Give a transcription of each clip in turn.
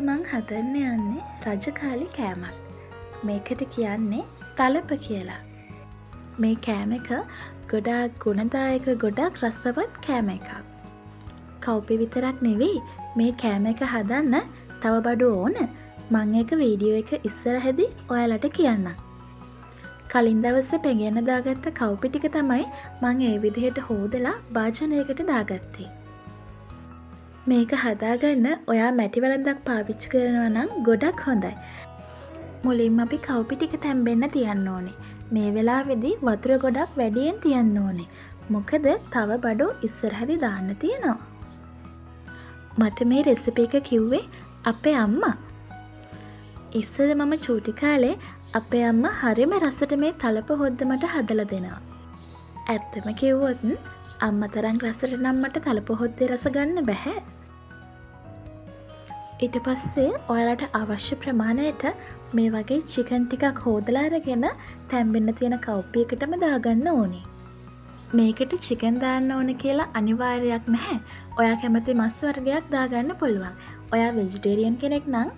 මං හදන්න යන්නේ රජකාලි කෑමක්. මේකට කියන්නේ තලප කියලා. මේ කෑම එක ගොඩාක් ගුණදායක ගොඩක් රසවත් කෑම එකක්. කව්පි විතරක් නෙවෙයි මේ කෑම එක හදන්න තව බඩු ඕන. මං එක වීඩියෝ එක ඉස්සරහදී ඔයාලට කියන්නම්. කලින් දවසේ පෙඟෙන්න දාගත්ත කව්පි ටික තමයි මං ඒ විදිහට හොදලා භාජනයකට දාගත්තේ. මේක හදාගන්න ඔයා මැටි වලඳක් පාවිච්චි කරනවා නම් ගොඩක් හොඳයි. මුලින්ම අපි කව්පි ටික තැම්බෙන්න තියන්න ඕනේ. මේ වෙලාවේදී වතුර ගොඩක් වැඩියෙන් තියන්න ඕනේ. මොකද තව බඩු ඉස්සරහදී දාන්න තියෙනවා. මට මේ රෙසිපි එක කිව්වේ අපේ අම්මා. ඉස්සර මම චූටි කාලේ අපේ අම්මා හරිම රසට මේ තලප හොද්ද මට හදලා දෙනවා. ඇත්තම කිව්වොත් අම්මා තරම් රසට නම් මට තලප හොද්දේ රස ගන්න බෑ. ඊට පස්සේ ඔයාලට අවශ්‍ය ප්‍රමාණයට මේ වගේ චිකන් ටිකක් හොදලා අරගෙන තැම්බෙන්න තියෙන කව්පි එකටම දාගන්න ඕනේ. මේකට චිකන් දාන්න ඕන කියලා අනිවාර්යයක් නැහැ. ඔයා කැමති මස් වර්ගයක් දාගන්න පුළුවන්. ඔයා වෙජිටේරියන් කෙනෙක් නම්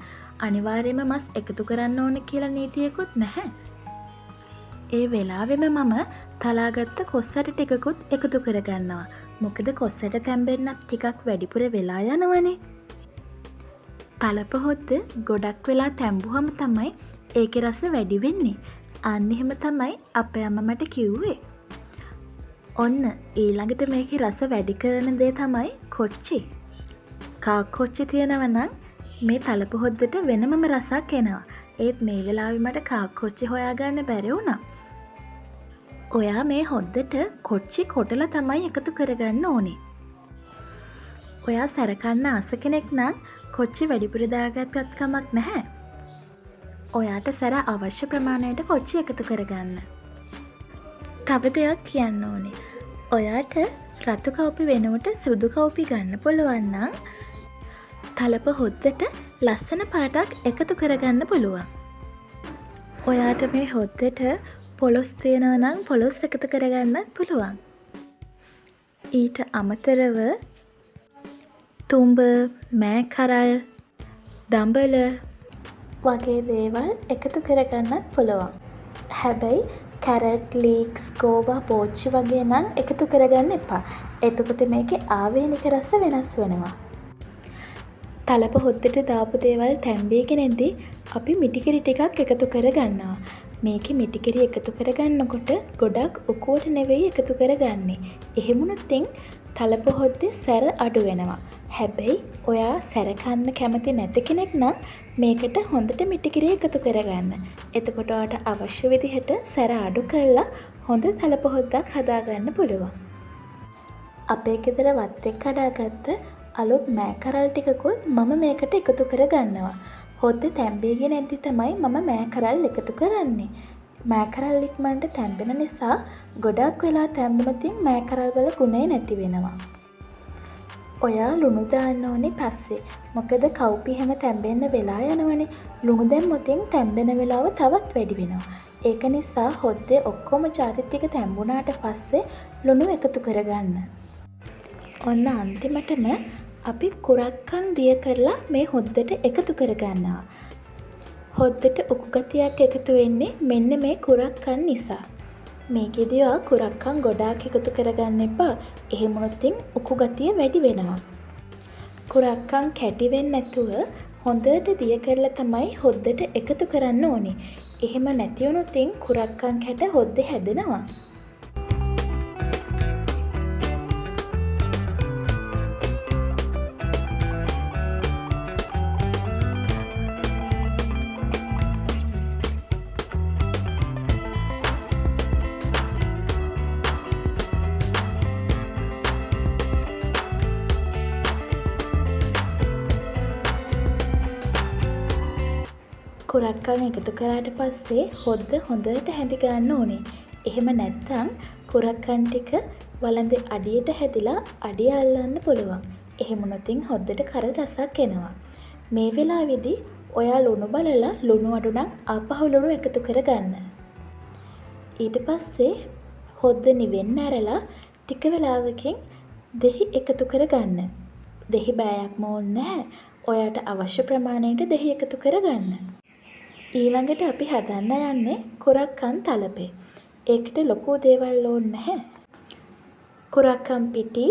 අනිවාර්යයෙන්ම මස් එකතු කරන්න ඕන කියලා නීතියකුත් නැහැ. ඒ වෙලාවෙම මම තලාගත්ත කොස්සට ටිකකුත් එකතු කරගන්නවා. මොකද කොස්සට තැම්බෙන්නත් ටිකක් වැඩිපුර වෙලා යනවනේ. තලප හොද්ද ගොඩක් වෙලා තැම්බුවම තමයි ඒකේ රස වැඩි වෙන්නේ. අන්න එහෙම තමයි අපේ අම්මා මට කිව්වේ. ඔන්න ඊළඟට මේකේ රස වැඩි කරන දේ තමයි කොච්චි. කාක්කොච්චි තියෙනවා නම් මේ තලප හොද්දට වෙනමම රසක් එනවා. ඒත් මේ වෙලාවේ මට කාක්කොච්චි හොයාගන්න බැරි වුණා. ඔයා මේ හොද්දට කොච්චි කොටලා තමයි එකතු කරගන්න ඕනේ. ඔයා සැරකන්න ආස කෙනෙක් නම් කොච්චි වැඩිපුර දාගත්තත් කමක් නැහැ. ඔයාට සැර අවශ්‍ය ප්‍රමාණයට කොච්චි එකතු කරගන්න. තව දෙයක් කියන්න ඕනේ. ඔයාට රතු කව්පි වෙනුවට සුදු කව්පි ගන්න පුළුවන් නම් තලප හොද්දට ලස්සන පාටක් එකතු කරගන්න පුළුවන්. ඔයාට මේ හොද්දට පොලොස් තියෙනවා නම් පොලොස් එකතු කරගන්නත් පුළුවන්. ඊට අමතරව තුඹ, මෑකරල්, දඹල වගේ දේවල් එකතු කරගන්නත් පුළුවන්. හැබැයි කැරට්, ලීක්ස්, ගෝවා, බෝච්චි වගේ නම් එකතු කරගන්න එපා. එතකොට මේකේ ආවේනික රස වෙනස් වෙනවා. තලප හොද්දට දාපු දේවල් තැම්බීගෙන ඉඳි අපි මිටිකිරි ටිකක් එකතු කරගන්නවා. මේකේ මිටිකිරි එකතු කරගන්නකොට ගොඩක් උකුවට නෙවෙයි එකතු කරගන්නේ. එහෙම වුණොත් තලප හොද්දේ සැර අඩු වෙනවා. හැබැයි ඔයා සැර කන්න කැමති නැති කෙනෙක් නම් මේකට හොඳට මිටිකිරි එකතු කරගන්න. එතකොට ඔයාට අවශ්‍ය විදිහට සැර අඩු කරලා හොඳ තලප හොද්දක් හදාගන්න පුළුවන්. අපේ ගෙදර වත්තෙක් කඩාගත්ත අලුත් මෑකරල් ටිකකුත් මම මේකට එකතු කරගන්නවා. හොද්දේ තැම්බීගෙන ඉඳි තමයි මම මෑකරල් එකතු කරන්නේ. මෑකරල් ඉක්මනට තැම්බෙන නිසා ගොඩක් වෙලා තැම්බුනොත් මෑකරල් වල ගුණය නැති වෙනවා. ඔයා ලුණු දාන්න ඕනේ පස්සේ. මොකද කව්පි හැම තැම්බෙන්න වෙලා යනවනේ. ලුණු දැම්මොත් තැම්බෙන වෙලාව තවත් වැඩි වෙනවා. ඒක නිසා හොද්දේ ඔක්කොම ಜಾති ටික තැම්බුණාට පස්සේ ලුණු එකතු කරගන්න. ඔන්න අන්තිමටම අපි කුරක්කන් දිය කරලා මේ හොද්දට එකතු කරගන්නවා. හොද්දට උකු ගතියක් එකතු වෙන්නේ මෙන්න මේ කුරක්කන් නිසා. මේකෙදී ඔයා කුරක්කන් ගොඩාක් එකතු කරගන්න එපා. එහෙම වුණොත් උකු ගතිය වැඩි වෙනවා. කුරක්කන් කැටි වෙන්නේ නැතුව හොඳට දිය කරලා තමයි හොද්දට එකතු කරන්න ඕනේ. එහෙම නැති වුණොත් කුරක්කන් කැට හොද්දේ හැදෙනවා. කුරක්කන් එකතු කරාට පස්සේ හොද්ද හොඳට හැඳි ගන්න ඕනේ. එහෙම නැත්නම් කුරක්කන් ටික වළඳේ අඩියට හැදිලා අඩිය අල්ලන්න පුළුවන්. එහෙම වුණොත් හොද්දට කර රසක් එනවා. මේ වෙලාවේදී ඔයා ලුණු බලලා ලුණු අඩු නම් ආපහු ලුණු එකතු කරගන්න. ඊට පස්සේ හොද්ද නිවෙන්න ඇරලා ටික වෙලාවකින් දෙහි එකතු කරගන්න. දෙහි බෑයක්ම ඕනේ නැහැ. ඔයාට අවශ්‍ය ප්‍රමාණයට දෙහි එකතු කරගන්න. ඊළඟට අපි හදන්න යන්නේ කුරක්කන් තලපේ. ඒකට ලොකු දේවල් ඕනේ නැහැ. කුරක්කන් පිටි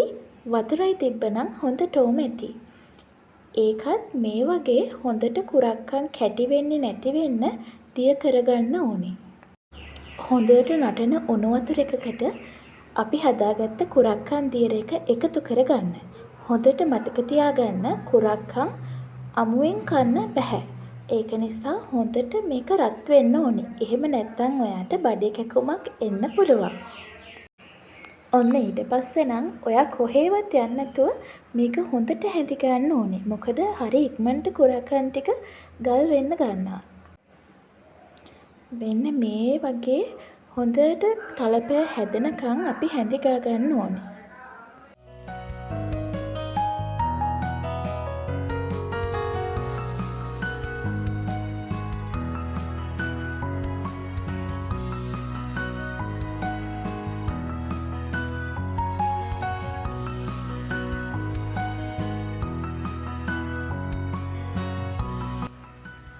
වතුරයි තිබ්බනම් හොඳටම ඇති. ඒකත් මේ වගේ හොඳට කුරක්කන් කැටි වෙන්නේ නැති වෙන්න දිය කරගන්න ඕනේ. හොඳට නටන උණු වතුර එකකට අපි හදාගත්ත කුරක්කන් දියර එක එකතු කරගන්න. හොඳට මතක තියාගන්න කුරක්කන් අමුවෙන් කන්න බෑ. ඒක නිසා හොඳට මේක රත් වෙන්න ඕනේ. එහෙම නැත්නම් ඔයාට බඩේ කැකුමක් එන්න පුළුවන්. ඔන්න ඊට පස්සේ නම් ඔයා කොහේවත් යන්නේ නැතුව මේක හොඳට හැඳි ගන්න ඕනේ. මොකද හරි ඉක්මනට කුරක්කන් ටික ගල් වෙන්න ගන්නවා. මෙන්න මේ වගේ හොඳට තලපය හැදෙනකන් අපි හැඳි ගා ගන්න ඕනේ.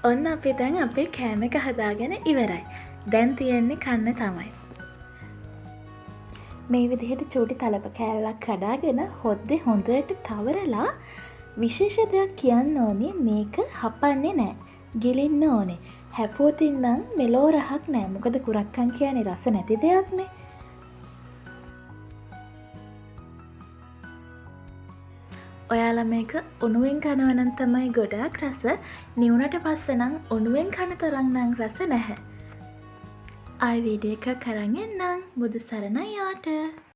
ඔන්න අපි දැන් අපේ කෑම එක හදාගෙන ඉවරයි. දැන් තියෙන්නේ කන්න තමයි. මේ විදිහට චූටි තලප කෑල්ලක් කඩාගෙන හොද්දේ හොඳට තවරලා විශේෂ දෙයක් කියන්න ඕනේ මේක හපන්නේ නෑ. ගිලින්න ඕනේ. හැපුවොතින් නම් මෙලෝ රහක් නෑ. මොකද කුරක්කන් කියන්නේ රස නැති දෙයක්නේ. ඔයාලා මේක උණුවෙන් කනවා නම් තමයි ගොඩාක් රස. නිවුනට පස්සේ නම් උණුවෙන් කන තරම් නම් රස නැහැ. ආයි වීඩියෝ එකක් අරන් එන්නම්. බුදු සරණයි යාට.